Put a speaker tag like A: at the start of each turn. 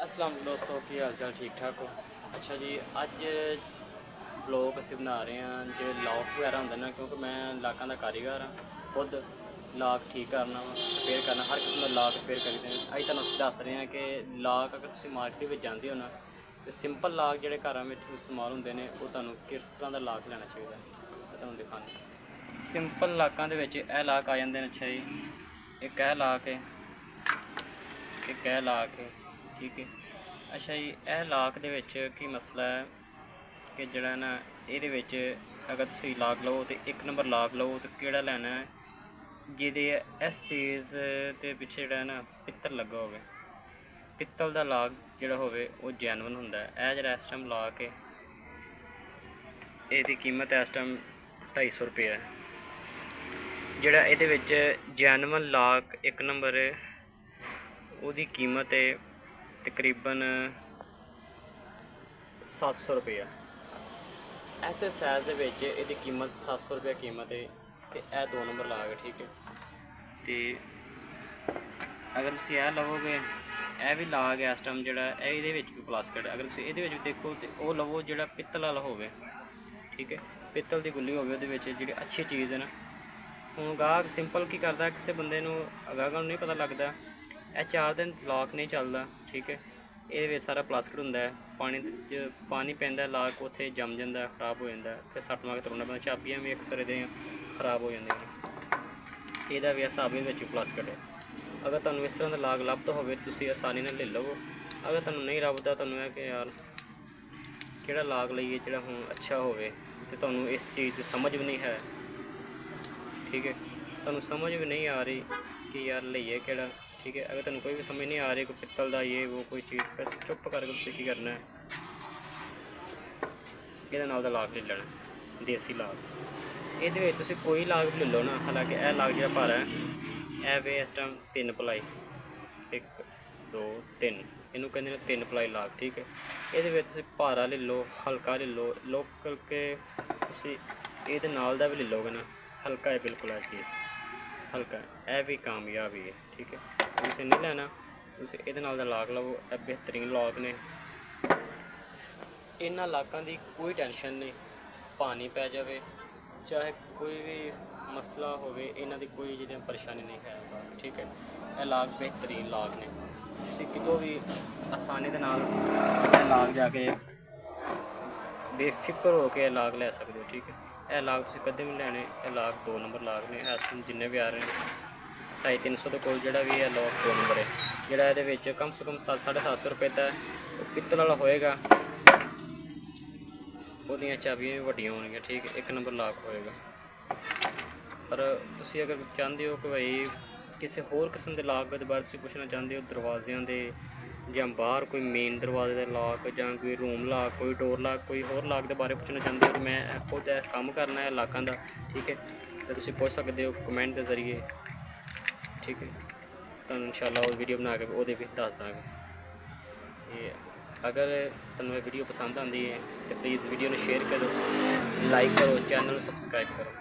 A: अस्सलाम दोस्तों, की हाल चाल ठीक ठाक हो। अच्छा जी, अज ब्लॉग असी बना रहे हैं जो लॉक वगैरह होंगे ना, क्योंकि मैं लाकों का कारीगर हाँ, खुद लाक ठीक करना रिपेयर करना, हर किस्म का लाक रिपेयर करते हैं। अज तुहानूं दस रहे हैं कि लाक अगर तुम मार्केट में जाते हो ना, तो सिंपल लाक जोड़े घर में इस्तेमाल होंगे ने, वो तुहानूं किस तरह का लाक लेना चाहिए। मैं तुहानूं दिखाना सिंपल लाकों के यह लाक आ जाते हैं। अच्छा जी, एक यह लाक है, एक यह लाक है, ठीक है। अच्छा जी, यह लाक दे विच की मसला है कि जड़ा ना ये अगर तुम लाक लो तो एक नंबर लाक लो तो किहड़ा लैना है जिहदे इस चीज़ के पिछे जड़ा ना पित्तल लगा होवे। पित्तल का लाक जड़ा होवे वो जैनवन हुंदा है। यह जड़ा इस टाइम लाक है, इसकी कीमत इस टाइम 250 रुपये है। जड़ा इहदे विच जैनवन लाक एक नंबर उसकी कीमत है तकरीबन 700 रुपये। ऐसे साइज़ ये कीमत 700 रुपये कीमत है। तो यह 2 नंबर लाक है, ठीक है। तो अगर तुम यह लवोगे, यह भी लाक है इस टाइम जड़ा ये भी प्लास्टिक। अगर तुम ये भी देखो तो वह लवो जो पित्तल वाला होवे, ठीक है। पित्तल की गुल्ली होवे जी अच्छी चीज़ है ना। हूँ गाहक सिंपल की करता, किसी बंदे गाहक नहीं पता लगता, यह 4 दिन लाक नहीं चलता, ठीक है। ये सारा प्लास्टिक होंगे, पानी पैंदा लाक उत्थे जम जाता, खराब हो जाता, फिर सट मार के तोड़ना पैंदा। चाबियाँ भी अक्सर ये खराब हो जाती, यदा भी हिसाब प्लास्टिक है। अगर तुहानूं इस तरह का लाक लभदा होवे तुसीं आसानी नाल ले लवो। अगर तुहानूं नहीं लभदा, तुहानूं है कि यार किहड़ा लाक लईए जिहड़ा हुण अच्छा होवे, ते तुहानूं इस चीज़ की समझ भी नहीं है, ठीक है। तुहानूं समझ भी नहीं आ रही कि यार लईए किहड़ा, ठीक है। अगर तुहानूं कोई भी समझ नहीं आ रही, कोई पित्तल का ये वो कोई चीज़, बस चुप करके तुसीं की करना है, ये नाल दा लाक ले लेना, देसी लाक। ये तुसीं कोई लाक भी ले लो ना, हालांकि यह लाक जो भारा है, यह वे इस टाइम 3 पलाई, 1 2 3, इनू कहते हैं 3 पलाई लाक, ठीक है। ये तुसीं भारा ले लो, हल्का ले लो, लोकल के तुसीं ये नाल दा भी ले लोगे ना, हल्का है बिल्कुल है चीज़, हल्का है, यह भी कामयाब ही है, ठीक है। तुसीं नहीं लेना, तुसीं ये नाल दा लाक लवो, यह बेहतरीन लाक ने। इन्हां लाकां दी कोई टेंशन नहीं, पानी पै जाए चाहे कोई भी मसला होवे, इन्हां दी कोई जिहड़ी परेशानी नहीं है, ठीक है। यह लाक बेहतरीन लाक ने, तुसीं कितों भी आसानी दे नाल यह लाक जाके बेफिक्र हो के लाक लै सकते हो, ठीक है। यह लाक तुसीं कदे भी लैने, यह लाक 2 नंबर लाक ने। इस टाइम जिन्ने भी आ रहे हैं 250-300 के कोल जिहड़ा भी है लाक 2 नंबर है। जिहड़ा इहदे विच कम से कम 700-750 रुपये का वो पित्तल वाला होएगा, ਉਹਦੀਆਂ ਚਾਬੀਆਂ भी ਵੱਡੀਆਂ ਹੋਣਗੀਆਂ, ठीक है। 1 नंबर लाक होएगा। पर तुसीं अगर चाहते हो कि भाई किसी होर किस्म के लाक के बारे तुसीं पुछना चाहते हो, दरवाज़ियां दे ਜਾਂ बाहर कोई मेन दरवाजे का लाक ਜਾਂ कोई रूम लाक, कोई डोर लाक, कोई होर लाक के बारे पुछना चाहते हो, तो मैं खुद काम करना है लाकों का, ठीक है। तो तुसीं पुछ सकते हो कमेंट के जरिए, ठीक है। तो इंशाल्लाह वो वीडियो बना के वो भी दस देंगे। अगर तुहानूं वीडियो पसंद आती है तो प्लीज़ वीडियो को शेयर करो, लाइक करो, चैनल सब्सक्राइब करो।